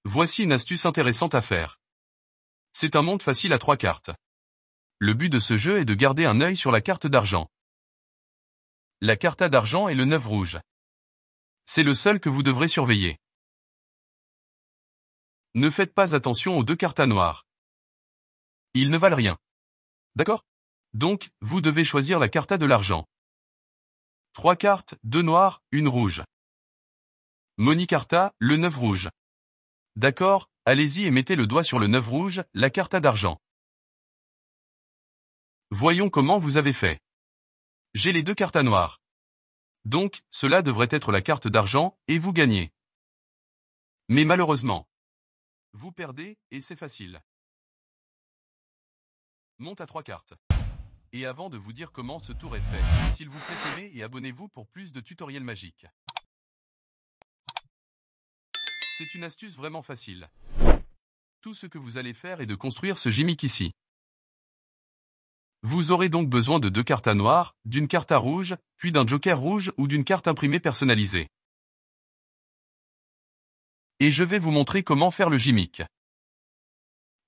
Voici une astuce intéressante à faire. C'est un monde facile à 3 cartes. Le but de ce jeu est de garder un œil sur la carte d'argent. La carta d'argent est le 9 rouge. C'est le seul que vous devrez surveiller. Ne faites pas attention aux 2 cartas noires. Ils ne valent rien. D'accord? Donc, vous devez choisir la carta de l'argent. 3 cartes, 2 noires, 1 rouge. Moni carta, le 9 rouge. D'accord, allez-y et mettez le doigt sur le 9 rouge, la carta d'argent. Voyons comment vous avez fait. J'ai les 2 cartas noires. Donc, cela devrait être la carte d'argent, et vous gagnez. Mais malheureusement, vous perdez, et c'est facile. Monte à 3 cartes. Et avant de vous dire comment ce tour est fait, s'il vous plaît aimez et abonnez-vous pour plus de tutoriels magiques. C'est une astuce vraiment facile. Tout ce que vous allez faire est de construire ce gimmick ici. Vous aurez donc besoin de 2 cartes noires, d'une carte à rouge, puis d'un joker rouge ou d'une carte imprimée personnalisée. Et je vais vous montrer comment faire le gimmick.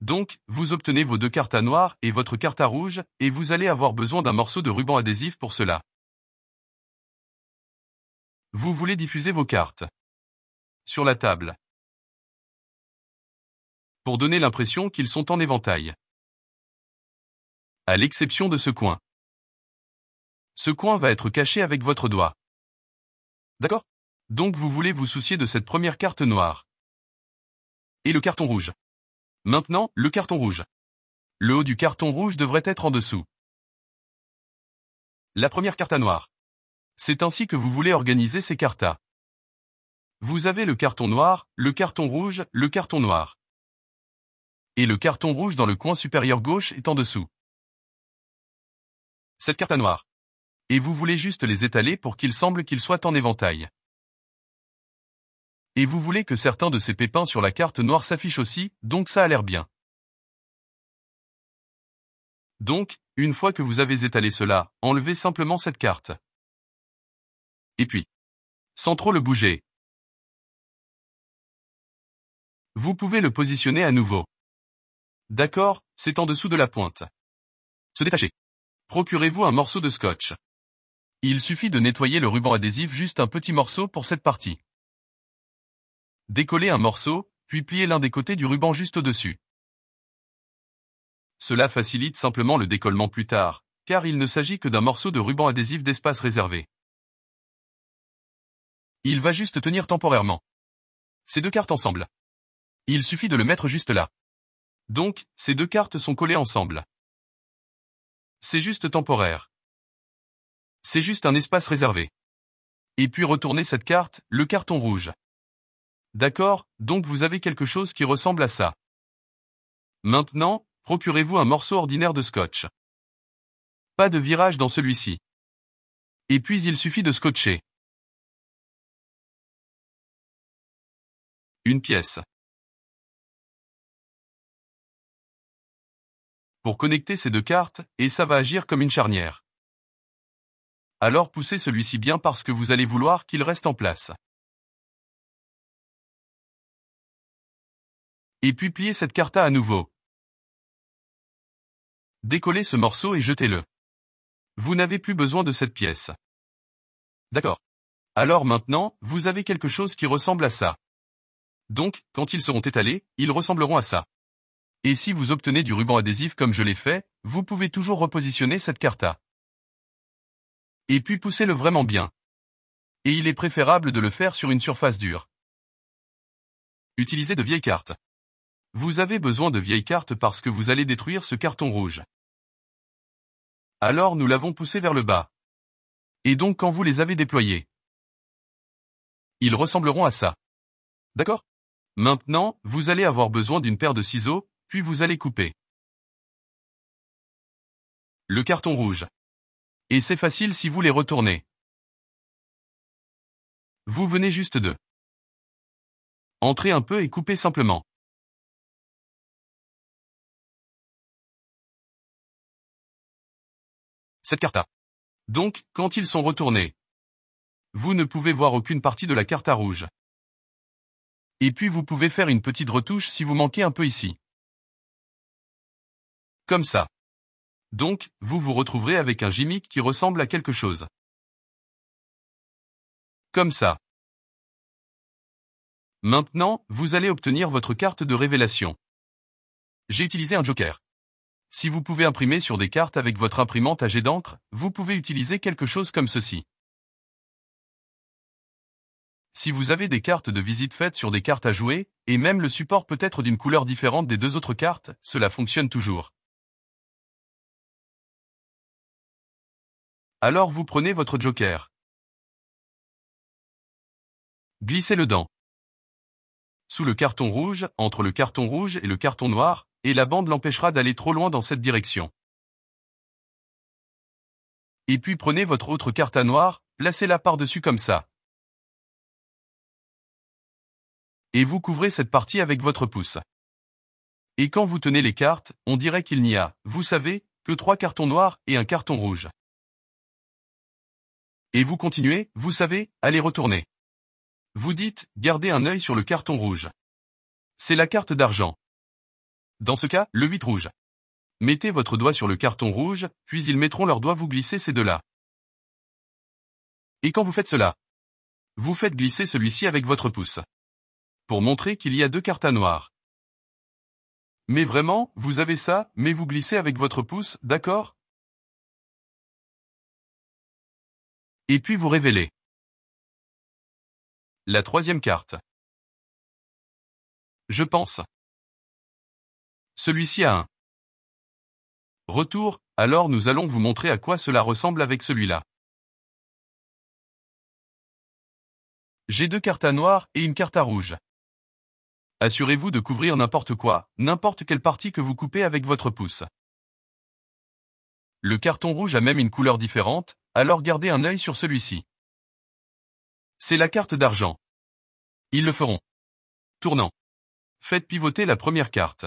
Donc, vous obtenez vos 2 cartes noires et votre carte à rouge, et vous allez avoir besoin d'un morceau de ruban adhésif pour cela. Vous voulez diffuser vos cartes sur la table, pour donner l'impression qu'ils sont en éventail. À l'exception de ce coin. Ce coin va être caché avec votre doigt. D'accord? Donc vous voulez vous soucier de cette première carte noire. Et le carton rouge. Maintenant, le carton rouge. Le haut du carton rouge devrait être en dessous. La première carte noire. C'est ainsi que vous voulez organiser ces cartas. Vous avez le carton noir, le carton rouge, le carton noir. Et le carton rouge dans le coin supérieur gauche est en dessous. Cette carte noire. Et vous voulez juste les étaler pour qu'il semble qu'ils soient en éventail. Et vous voulez que certains de ces pépins sur la carte noire s'affichent aussi, donc ça a l'air bien. Donc, une fois que vous avez étalé cela, enlevez simplement cette carte. Et puis, sans trop le bouger, vous pouvez le positionner à nouveau. D'accord, c'est en dessous de la pointe. Se détacher. Procurez-vous un morceau de scotch. Il suffit de nettoyer le ruban adhésif juste un petit morceau pour cette partie. Décollez un morceau, puis pliez l'un des côtés du ruban juste au-dessus. Cela facilite simplement le décollement plus tard, car il ne s'agit que d'un morceau de ruban adhésif d'espace réservé. Il va juste tenir temporairement ces 2 cartes ensemble. Il suffit de le mettre juste là. Donc, ces 2 cartes sont collées ensemble. C'est juste temporaire. C'est juste un espace réservé. Et puis retournez cette carte, le carton rouge. D'accord, donc vous avez quelque chose qui ressemble à ça. Maintenant, procurez-vous un morceau ordinaire de scotch. Pas de virage dans celui-ci. Et puis il suffit de scotcher une pièce. Pour connecter ces 2 cartes, et ça va agir comme une charnière. Alors poussez celui-ci bien parce que vous allez vouloir qu'il reste en place. Et puis pliez cette carte à nouveau. Décollez ce morceau et jetez-le. Vous n'avez plus besoin de cette pièce. D'accord. Alors maintenant, vous avez quelque chose qui ressemble à ça. Donc, quand ils seront étalés, ils ressembleront à ça. Et si vous obtenez du ruban adhésif comme je l'ai fait, vous pouvez toujours repositionner cette carta. Et puis poussez-le vraiment bien. Et il est préférable de le faire sur une surface dure. Utilisez de vieilles cartes. Vous avez besoin de vieilles cartes parce que vous allez détruire ce carton rouge. Alors nous l'avons poussé vers le bas. Et donc quand vous les avez déployés, ils ressembleront à ça. D'accord? Maintenant, vous allez avoir besoin d'une paire de ciseaux, puis vous allez couper le carton rouge. Et c'est facile si vous les retournez. Vous venez juste de entrer un peu et couper simplement. Cette carte. Donc, quand ils sont retournés, vous ne pouvez voir aucune partie de la carte à rouge. Et puis vous pouvez faire une petite retouche si vous manquez un peu ici. Comme ça. Donc, vous vous retrouverez avec un gimmick qui ressemble à quelque chose. Comme ça. Maintenant, vous allez obtenir votre carte de révélation. J'ai utilisé un joker. Si vous pouvez imprimer sur des cartes avec votre imprimante à jet d'encre, vous pouvez utiliser quelque chose comme ceci. Si vous avez des cartes de visite faites sur des cartes à jouer, et même le support peut être d'une couleur différente des deux autres cartes, cela fonctionne toujours. Alors vous prenez votre joker. Glissez-le dedans. Sous le carton rouge, entre le carton rouge et le carton noir, et la bande l'empêchera d'aller trop loin dans cette direction. Et puis prenez votre autre carte à noir, placez-la par-dessus comme ça. Et vous couvrez cette partie avec votre pouce. Et quand vous tenez les cartes, on dirait qu'il n'y a, vous savez, que 3 cartons noirs et un carton rouge. Et vous continuez, vous savez, à les retourner. Vous dites, gardez un œil sur le carton rouge. C'est la carte d'argent. Dans ce cas, le 8 rouge. Mettez votre doigt sur le carton rouge, puis ils mettront leurs doigts, vous glissez ces deux-là. Et quand vous faites cela, vous faites glisser celui-ci avec votre pouce. Pour montrer qu'il y a 2 cartes à noir. Mais vraiment, vous avez ça, mais vous glissez avec votre pouce, d'accord? Et puis vous révélez. La troisième carte. Je pense. Celui-ci a un retour, alors nous allons vous montrer à quoi cela ressemble avec celui-là. J'ai 2 cartes à noir et une carte à rouge. Assurez-vous de couvrir n'importe quoi, n'importe quelle partie que vous coupez avec votre pouce. Le carton rouge a même une couleur différente, alors gardez un œil sur celui-ci. C'est la carte d'argent. Ils le feront. Tournant. Faites pivoter la première carte.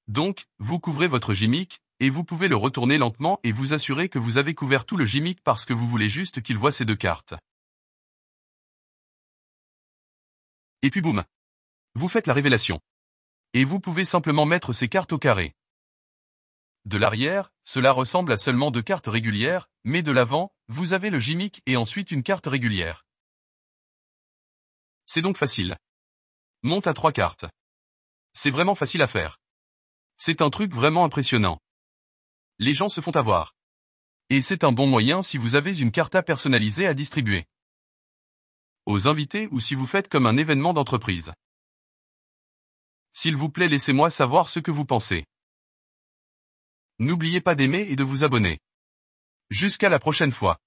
Donc, vous couvrez votre gimmick, et vous pouvez le retourner lentement et vous assurer que vous avez couvert tout le gimmick parce que vous voulez juste qu'il voit ces 2 cartes. Et puis boum. Vous faites la révélation. Et vous pouvez simplement mettre ces cartes au carré. De l'arrière, cela ressemble à seulement 2 cartes régulières, mais de l'avant, vous avez le gimmick et ensuite une carte régulière. C'est donc facile. Monte à 3 cartes. C'est vraiment facile à faire. C'est un truc vraiment impressionnant. Les gens se font avoir. Et c'est un bon moyen si vous avez une carta personnalisée à distribuer aux invités ou si vous faites comme un événement d'entreprise. S'il vous plaît, laissez-moi savoir ce que vous pensez. N'oubliez pas d'aimer et de vous abonner. Jusqu'à la prochaine fois.